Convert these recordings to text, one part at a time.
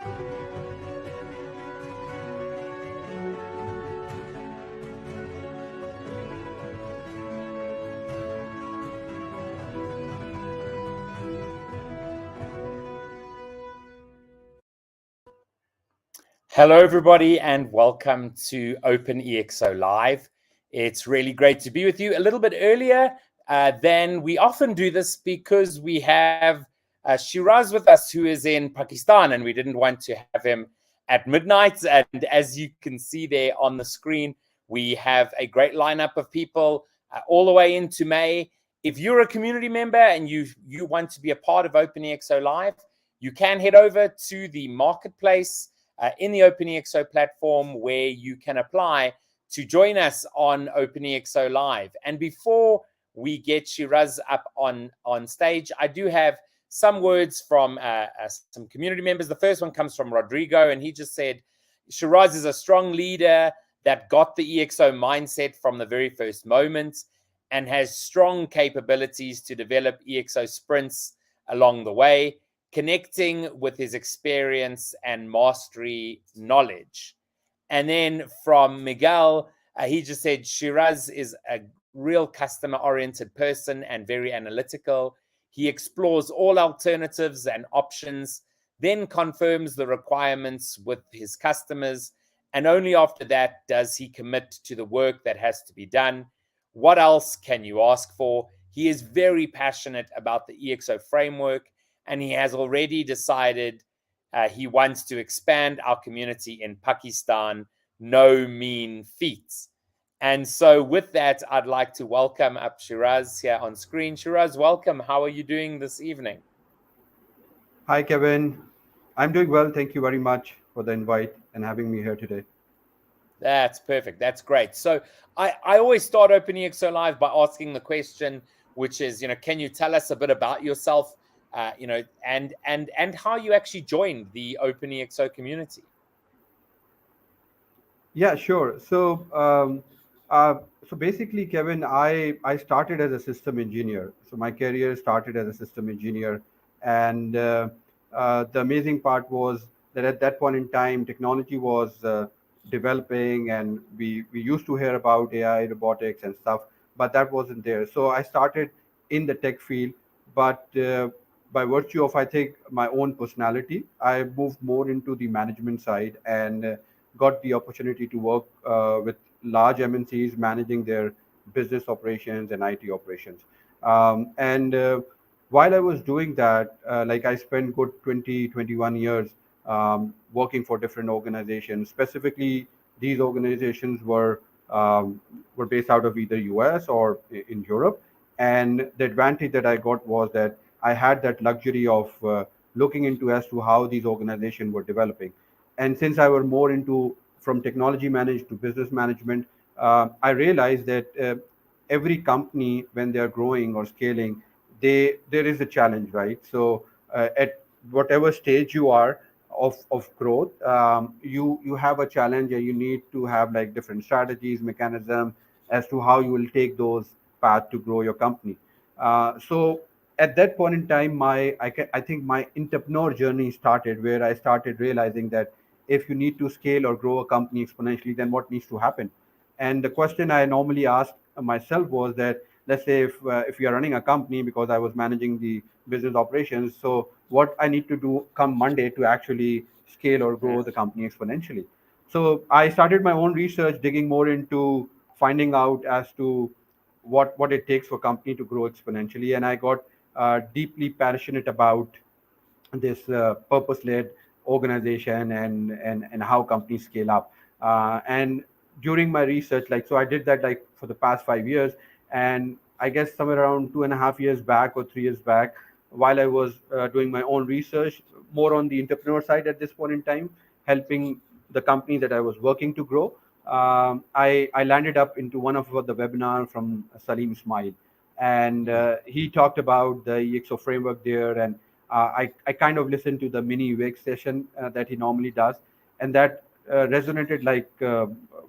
Hello, everybody, and welcome to OpenExO Live. It's really great to be with you a little bit earlier than we often do this because we have Shiraz with us, who is in Pakistan, and we didn't want to have him at midnight. And as you can see there on the screen, we have a great lineup of people all the way into May. If you're a community member and you want to be a part of OpenExO Live, you can head over to the marketplace in the OpenExO platform where you can apply to join us on OpenExO Live. And before we get Shiraz up on stage, I do have some words from some community members. The first one comes from Rodrigo, and he just said, Shiraz is a strong leader that got the EXO mindset from the very first moment and has strong capabilities to develop EXO sprints along the way, connecting with his experience and mastery knowledge. And then from Miguel, he just said, Shiraz is a real customer-oriented person and very analytical. He explores all alternatives and options, then confirms the requirements with his customers, and only after that does he commit to the work that has to be done. What else can you ask for? He is very passionate about the EXO framework, and he has already decided he wants to expand our community in Pakistan. No mean feat. And so with that, I'd like to welcome up Shiraz here on screen. Shiraz, welcome. How are you doing this evening? Hi, Kevin. I'm doing well. Thank you very much for the invite and having me here today. That's perfect. That's great. So I always start OpenExO Live by asking the question, which is, can you tell us a bit about yourself, and how you actually joined the OpenExO community? Yeah, sure. So basically, Kevin, I started as a system engineer. So my career started as a system engineer, and the amazing part was that at that point in time, technology was developing, and we used to hear about AI, robotics, and stuff, but that wasn't there. So I started in the tech field, but by virtue of, I think, my own personality, I moved more into the management side and got the opportunity to work with large MNCs managing their business operations and IT operations. And while I was doing that, like I spent good 20, 21 years working for different organizations. Specifically, these organizations were based out of either US or in Europe. And the advantage that I got was that I had that luxury of looking into as to how these organizations were developing. And since I were more into from technology managed to business management, I realized that every company, when they are growing or scaling, there is a challenge, right? So at whatever stage you are of growth, you have a challenge, and you need to have like different strategies, mechanism as to how you will take those path to grow your company. So at that point in time, I think my entrepreneur journey started, where I started realizing that if you need to scale or grow a company exponentially, then what needs to happen? And the question I normally asked myself was that, let's say if you are running a company, because I was managing the business operations, so what I need to do come Monday to actually scale or grow the company exponentially? So I started my own research, digging more into finding out as to what it takes for a company to grow exponentially, and I got deeply passionate about this purpose-led organization and how companies scale up. And during my research, like, so I did that like for the past 5 years, and I guess somewhere around 2.5 years back or 3 years back, while I was doing my own research, more on the entrepreneur side at this point in time, helping the company that I was working to grow. I landed up into one of the webinar from Salim Ismail, and he talked about the EXO framework there, and I kind of listened to the mini wake session that he normally does, and that resonated like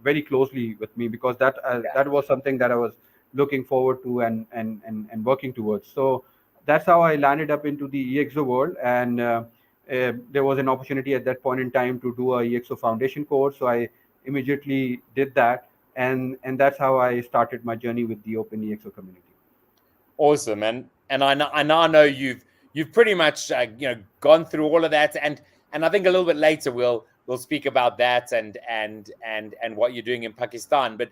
very closely with me, because that was something that I was looking forward to and working towards. So that's how I landed up into the EXO world, and there was an opportunity at that point in time to do a EXO foundation course, so I immediately did that, and that's how I started my journey with the Open EXO community. Awesome, and I now know you've pretty much gone through all of that, and I think a little bit later we'll speak about that and what you're doing in Pakistan. But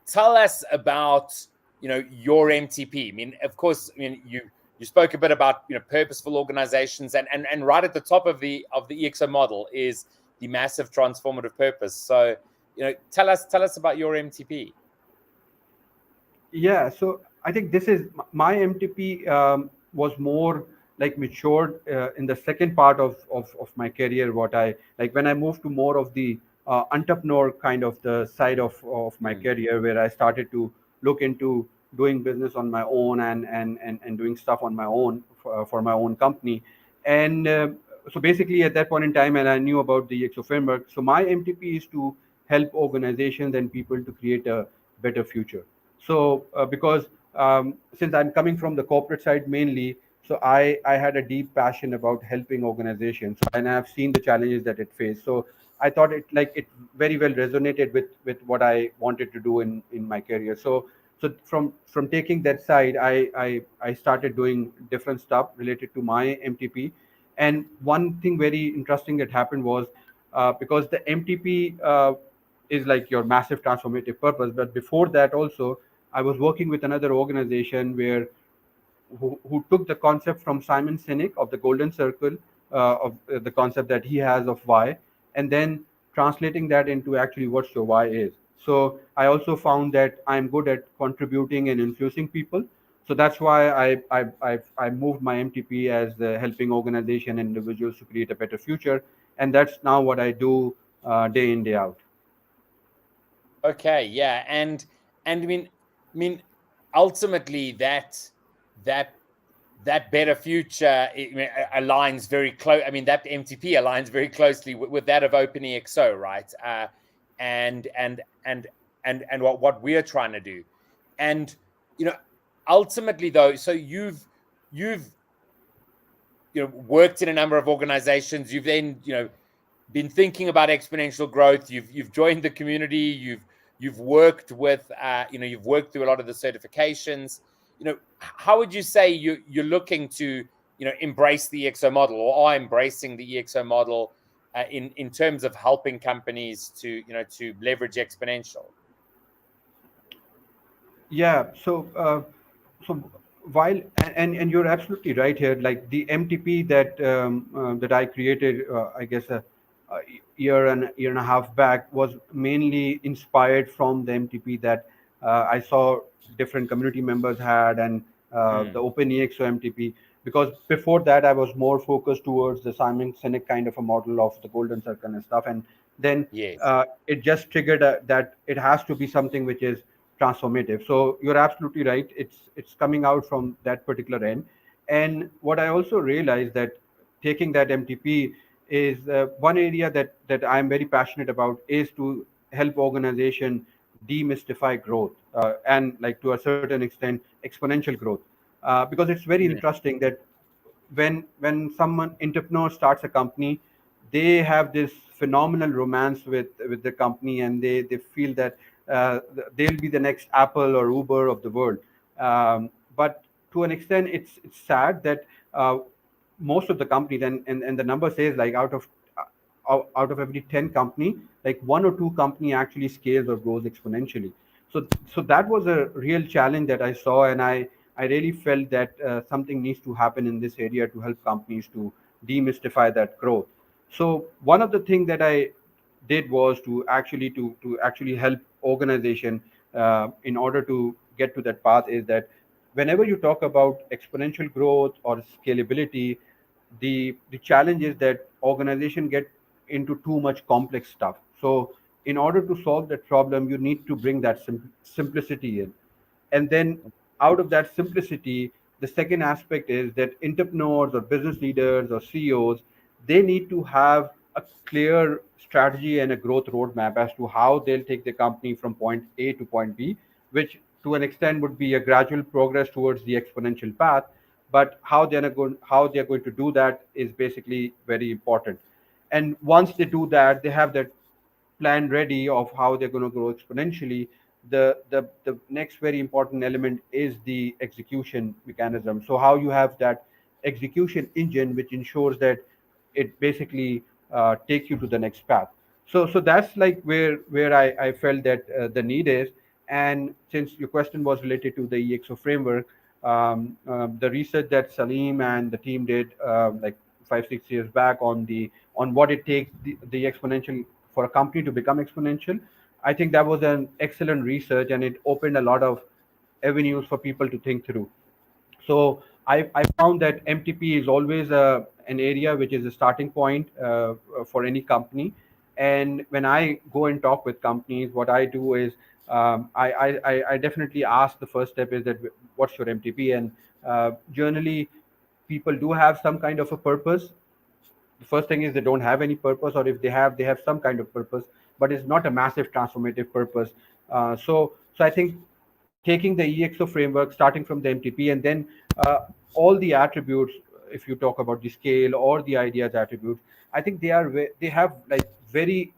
tell us about your MTP. I mean, of course, I mean you spoke a bit about purposeful organizations, and right at the top of the EXO model is the massive transformative purpose. So tell us about your MTP. Yeah, so I think this is my MTP was more like matured in the second part of my career. What I like when I moved to more of the entrepreneur kind of the side of my Mm, career, where I started to look into doing business on my own and doing stuff on my own for my own company. And so basically at that point in time, and I knew about the EXO framework. So my MTP is to help organizations and people to create a better future. So because since I'm coming from the corporate side mainly, so I had a deep passion about helping organizations, and I've seen the challenges that it faced. So I thought it very well resonated with what I wanted to do in my career. So from taking that side, I started doing different stuff related to my MTP. And one thing very interesting that happened was because the MTP is like your massive transformative purpose. But before that, also, I was working with another organization who took the concept from Simon Sinek of the golden circle, of the concept that he has of why, and then translating that into actually what your why is. So I also found that I'm good at contributing and influencing people. So that's why I moved my MTP as helping organization and individuals to create a better future, and that's now what I do day in day out. okay, yeah, and I mean ultimately that that better future aligns very close. I mean, that MTP aligns very closely with that of OpenExO, right? And what we're trying to do, and ultimately though, so you've worked in a number of organizations. You've then been thinking about exponential growth. You've joined the community. You've worked with you've worked through a lot of the certifications. How would you say you're looking to embrace the EXO model, or are embracing the EXO model in terms of helping companies to to leverage exponential? Yeah. So while and you're absolutely right here. Like the MTP that I created, I guess a year and a half back was mainly inspired from the MTP that I saw different community members had and the Mm, OpenExO MTP. Because before that, I was more focused towards the Simon Sinek kind of a model of the golden circle and stuff. And then yes. it just triggered that it has to be something which is transformative. So you're absolutely right. It's coming out from that particular end. And what I also realized that taking that MTP is one area that I'm very passionate about is to help organization demystify growth and like to a certain extent exponential growth because it's very Mm, interesting that when someone entrepreneur starts a company, they have this phenomenal romance with the company, and they feel that they'll be the next Apple or Uber of the world. But to an extent, it's sad that most of the companies and the number says like out of every 10 company, like one or two company actually scales or grows exponentially. So that was a real challenge that I saw, and I really felt that something needs to happen in this area to help companies to demystify that growth. So one of the things that I did was to actually help organization in order to get to that path is that whenever you talk about exponential growth or scalability, the challenge is that organization get into too much complex stuff. So in order to solve that problem, you need to bring that simplicity in, and then out of that simplicity, the second aspect is that entrepreneurs or business leaders or CEOs, they need to have a clear strategy and a growth roadmap as to how they'll take the company from point A to point B, which to an extent would be a gradual progress towards the exponential path. but how they're going to do that is basically very important. And once they do that, they have that plan ready of how they're going to grow exponentially. The next very important element is the execution mechanism. So how you have that execution engine which ensures that it basically take you to the next path. So that's like where I felt that the need is. And since your question was related to the EXO framework, the research that Salim and the team did like 5 6 years back on what it takes the exponential for a company to become exponential, I think that was an excellent research, and it opened a lot of avenues for people to think through. So I found that MTP is always an area which is a starting point for any company. And when I go and talk with companies, what I do is I definitely ask, the first step is that what's your MTP? And generally, people do have some kind of a purpose. The first thing is they don't have any purpose, or if they have some kind of purpose, but it's not a massive transformative purpose. So I think taking the EXO framework, starting from the MTP, and then uh, all the attributes, if you talk about the scale or the ideas attributes, I think they have like very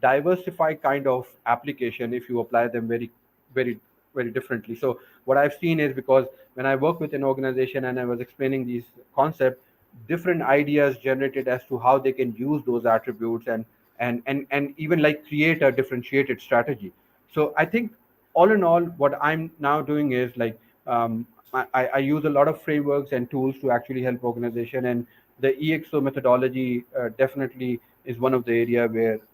diversified kind of application if you apply them very very differently. So what I've seen is, because when I work with an organization and I was explaining these concepts, different ideas generated as to how they can use those attributes, and even like create a differentiated strategy. So I think all in all, what I'm now doing is like I use a lot of frameworks and tools to actually help organization, and the EXO methodology definitely is one of the area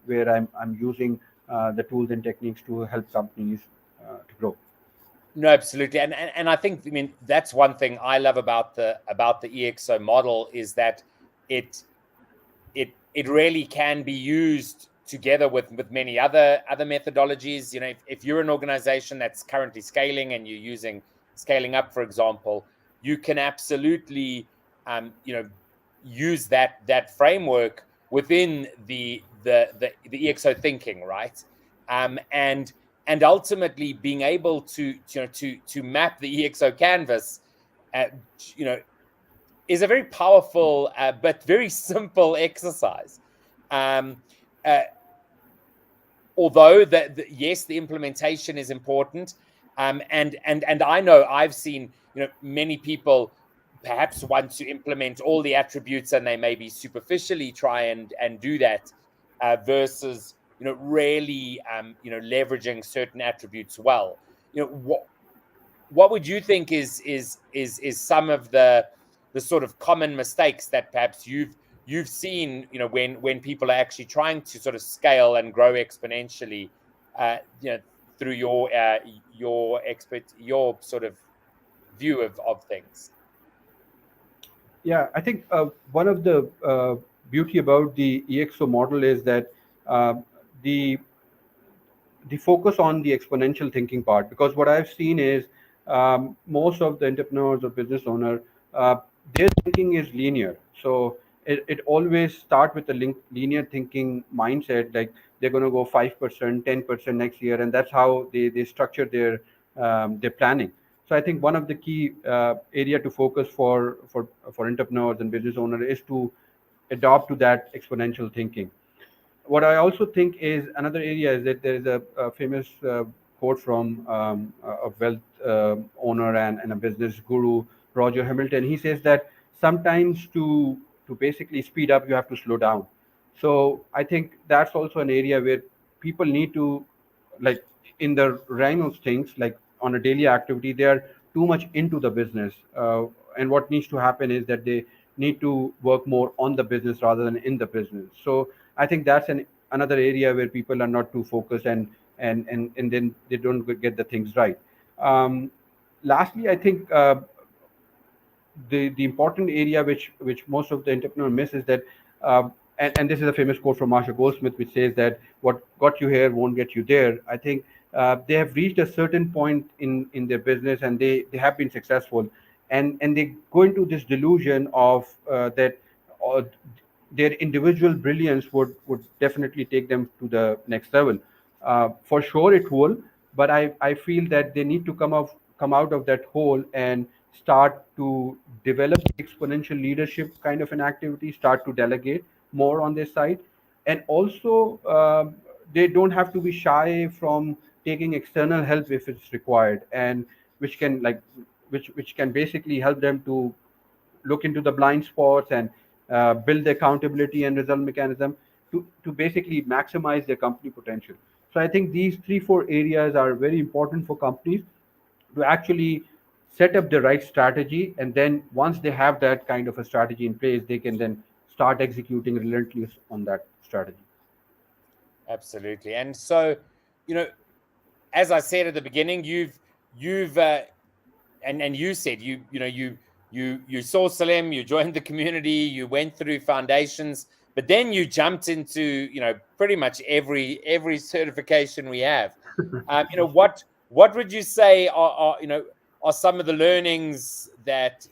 where I'm using the tools and techniques to help companies to grow. No, absolutely, and I think, I mean, that's one thing I love about the EXO model, is that it it really can be used together with many other methodologies. You know, if you're an organization that's currently scaling and you're using scaling up, for example, you can absolutely use that framework within the EXO thinking, right? And ultimately being able to map the EXO canvas, uh, you know, is a very powerful but very simple exercise. Um, uh, Although yes, the implementation is important, and I know I've seen, many people perhaps want to implement all the attributes, and they maybe superficially try and do that, versus really leveraging certain attributes well. What would you think is some of the sort of common mistakes that perhaps you've seen, when people are actually trying to sort of scale and grow exponentially, through your sort of view of things? Yeah, I think one of the beauty about the EXO model is that uh, the the focus on the exponential thinking part, because what I've seen is most of the entrepreneurs or business owner, uh, their thinking is linear. So it always start with a linear thinking mindset, like they're going to go 5%, 10% next year, and that's how they structure their planning. So I think one of the key area to focus for entrepreneurs and business owners is to adopt to that exponential thinking. What I also think is another area is that there is a famous quote from a wealth owner and a business guru, Roger Hamilton. He says that sometimes to basically speed up, you have to slow down. So I think that's also an area where people need to, like, in the rhinos things, like on a daily activity, they are too much into the business, and what needs to happen is that they need to work more on the business rather than in the business. So I think that's another area where people are not too focused, and then they don't get the things right. Um, lastly, I think the important area which most of the entrepreneur miss is that, and this is a famous quote from Marshall Goldsmith, which says that what got you here won't get you there. I think they have reached a certain point in their business, and they have been successful, and they go into this delusion of that uh, their individual brilliance would definitely take them to the next level. For sure, it will, but I feel that they need to come out of that hole and start to develop exponential leadership kind of an activity, start to delegate more on their side, and also they don't have to be shy from taking external help if it's required, and which can like which can basically help them to look into the blind spots and build the accountability and result mechanism to basically maximize their company potential. So I think these three, four areas are very important for companies to actually set up the right strategy. And then once they have that kind of a strategy in place, they can then start executing relentless on that strategy. Absolutely. And so, you know, as I said at the beginning, you've and you said you saw Salim, you joined the community, you went through foundations, but then you jumped into pretty much every certification we have. What would you say are some of the learnings that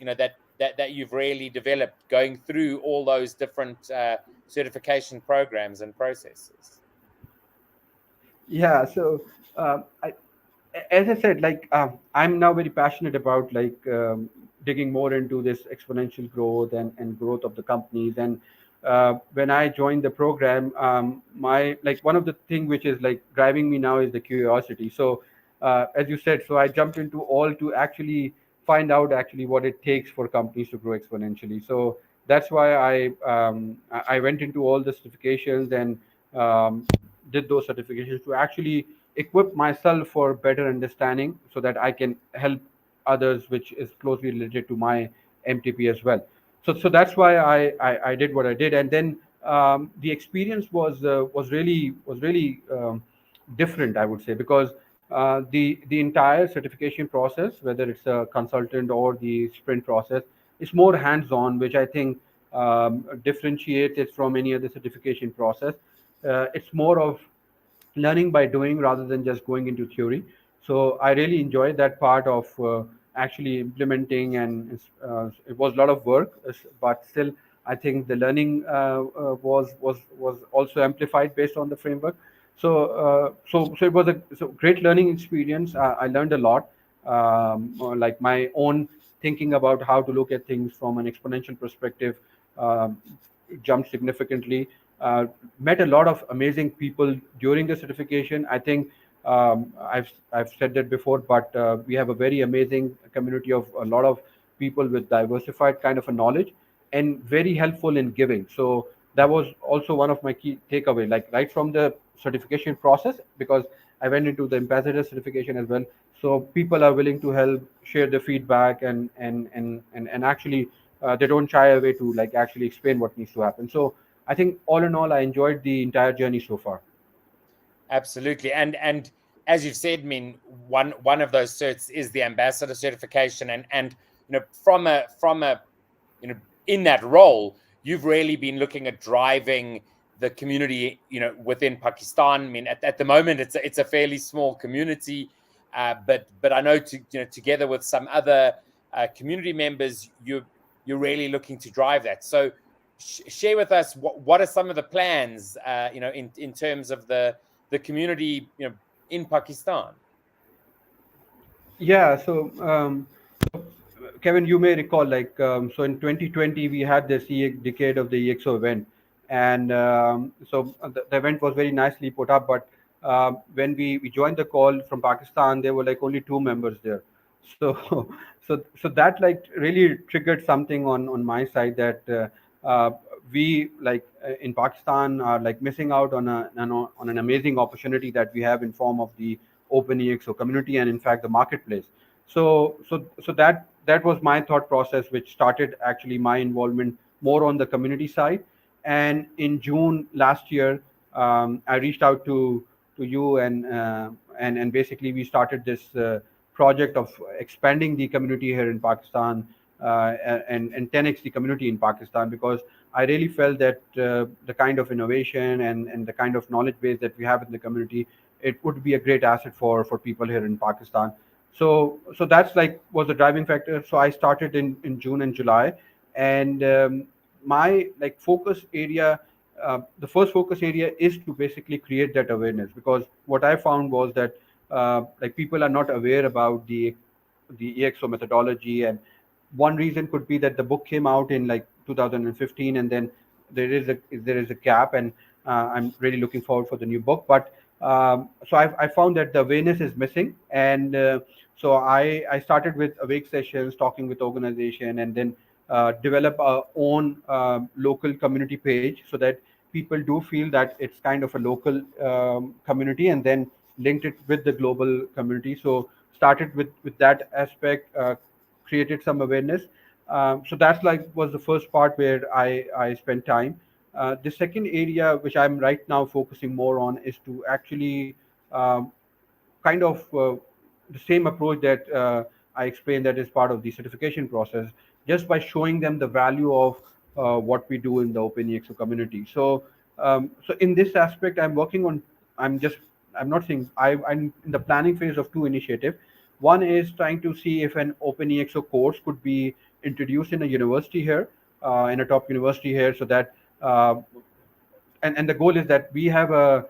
that you've really developed going through all those different certification programs and processes? Yeah, so I, as I said, like I'm now very passionate about digging more into this exponential growth and growth of the companies. And when I joined the program, my like one of the thing which is like driving me now is the curiosity. So as you said, so I jumped into all to actually find out actually what it takes for companies to grow exponentially. So that's why I went into all the certifications and did those certifications to actually equip myself for better understanding so that I can help others, which is closely related to my MTP as well. So that's why I did what I did. And then the experience was really different, I would say, because the entire certification process, whether it's a consultant or the sprint process, is more hands-on, which I think differentiates it from any other certification process. It's more of learning by doing rather than just going into theory. So I really enjoyed that part of actually implementing, and it was a lot of work, but still I think the learning was also amplified based on the framework. So it was a great learning experience. I learned a lot, like my own thinking about how to look at things from an exponential perspective um, jumped significantly. Met a lot of amazing people during the certification. I think I've said that before, but we have a very amazing community of a lot of people with diversified kind of a knowledge and very helpful in giving. So that was also one of my key takeaway, like right from the certification process, because I went into the ambassador certification as well. So people are willing to help, share the feedback, and actually they don't shy away to like actually explain what needs to happen. So I think all in all, I enjoyed the entire journey so far. Absolutely. And as you've said, I mean, one of those certs is the ambassador certification. And from a in that role, you've really been looking at driving the community, within Pakistan. I mean, at the moment, it's a fairly small community, but I know together with some other community members, you're really looking to drive that. So share with us what are some of the plans, in terms of the community, in Pakistan. Yeah, so Kevin, you may recall, like, so in 2020, we had this Decade of the EXO event. And the event was very nicely put up. But when we joined the call from Pakistan, there were like only two members there. So, so that like really triggered something on my side that we like in Pakistan are like missing out on an amazing opportunity that we have in form of the OpenExO community and in fact the marketplace. So that was my thought process, which started actually my involvement more on the community side. And in June last year, I reached out to you, and basically we started this project of expanding the community here in Pakistan, and 10x the community in Pakistan, because I really felt that the kind of innovation and the kind of knowledge base that we have in the community, it would be a great asset for people here in Pakistan. So that's like was the driving factor. So I started in June and July. And my like focus area, the first focus area is to basically create that awareness, because what I found was that like people are not aware about the EXO methodology one reason could be that the book came out in like 2015, and then there is a gap, and I'm really looking forward for the new book. But so I found that the awareness is missing, and so I started with awake sessions, talking with organization, and then develop our own local community page so that people do feel that it's kind of a local community, and then linked it with the global community. So started with that aspect, created some awareness. So that's like was the first part where I spent time. The second area which I'm right now focusing more on is to actually um, kind of the same approach that I explained, that is part of the certification process, just by showing them the value of what we do in the OpenExO community. So in this aspect, I'm working on. I'm just. I'm not saying I'm in the planning phase of two initiatives. One is trying to see if an OpenExO course could be introduced in a university here, in a top university here, so that uh, and the goal is that we have a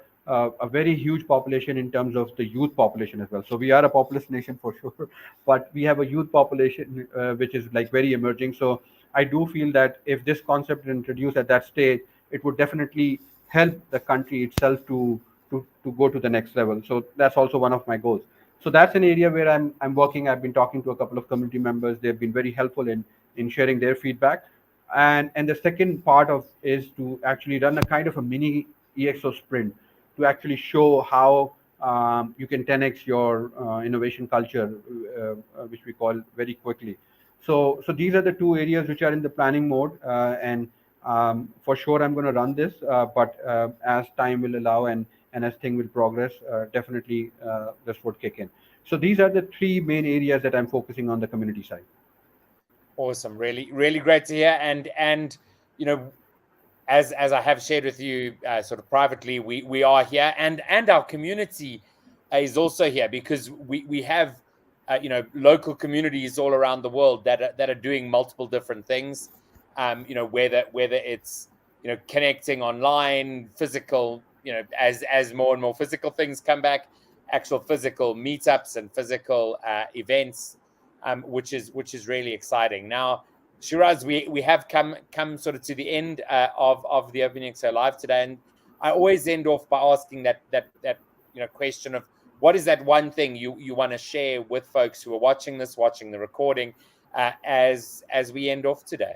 very huge population in terms of the youth population as well. So we are a populous nation for sure, but we have a youth population which is like very emerging. So I do feel that if this concept is introduced at that stage, it would definitely help the country itself to go to the next level. So that's also one of my goals. So that's an area where I'm working. I've been talking to a couple of community members. They've been very helpful in sharing their feedback. And the second part of is to actually run a kind of a mini EXO sprint to actually show how you can 10x your innovation culture, which we call very quickly. So these are the two areas which are in the planning mode, and for sure I'm going to run this. But as time will allow, and as thing will progress, definitely this would kick in. So these are the three main areas that I'm focusing on the community side. Awesome, really great to hear. And you know, as I have shared with you, sort of privately, we are here, and our community is also here, because we have local communities all around the world that are doing multiple different things. Whether it's connecting online, physical, as more and more physical things come back, actual physical meetups and physical events, which is really exciting. Now, Shiraz, we have come sort of to the end of the OpenExO Live today, and I always end off by asking that question of, what is that one thing you want to share with folks who are watching the recording, as we end off today.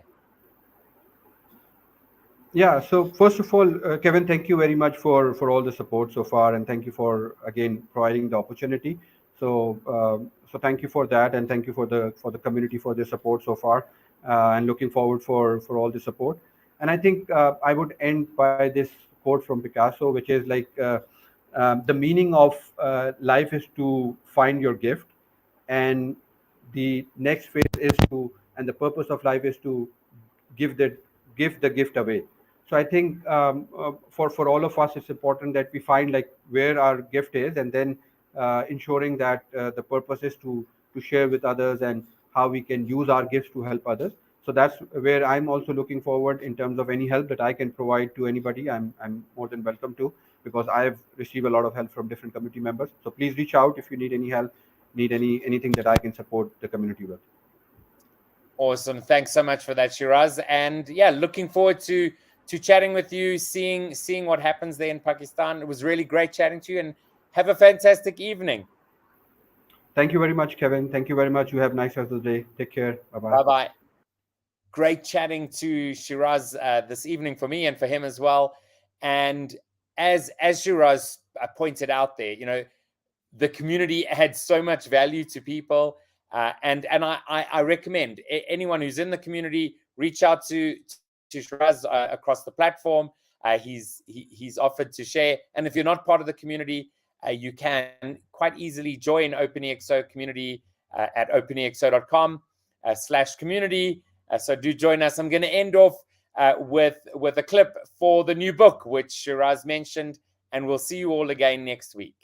Yeah. So first of all, Kevin, thank you very much for all the support so far, and thank you for again providing the opportunity. So thank you for that, and thank you for the community for the support so far, and looking forward for all the support. And I think I would end by this quote from Picasso, which is like the meaning of life is to find your gift, and the next phase is to, and the purpose of life is to give the give the gift away. So I think for all of us, it's important that we find like where our gift is, and then ensuring that the purpose is to share with others, and how we can use our gifts to help others. So that's where I'm also looking forward in terms of any help that I can provide to anybody. I'm more than welcome to, because I have received a lot of help from different community members. So please reach out if you need any help, need anything that I can support the community with. Awesome. Thanks so much for that, Shiraz. And yeah, looking forward to chatting with you, seeing what happens there in Pakistan. It was really great chatting to you, and have a fantastic evening. Thank you very much, Kevin. Thank you very much. You have a nice rest of the day. Take care. Bye bye. Bye bye. Great chatting to Shiraz this evening for me and for him as well. And as Shiraz pointed out there, the community adds so much value to people, and I recommend anyone who's in the community reach out to Shiraz across the platform. He's offered to share, and if you're not part of the community, you can quite easily join OpenExO community at openexo.com/community. So do join us. I'm going to end off with a clip for the new book, which Shiraz mentioned, and we'll see you all again next week.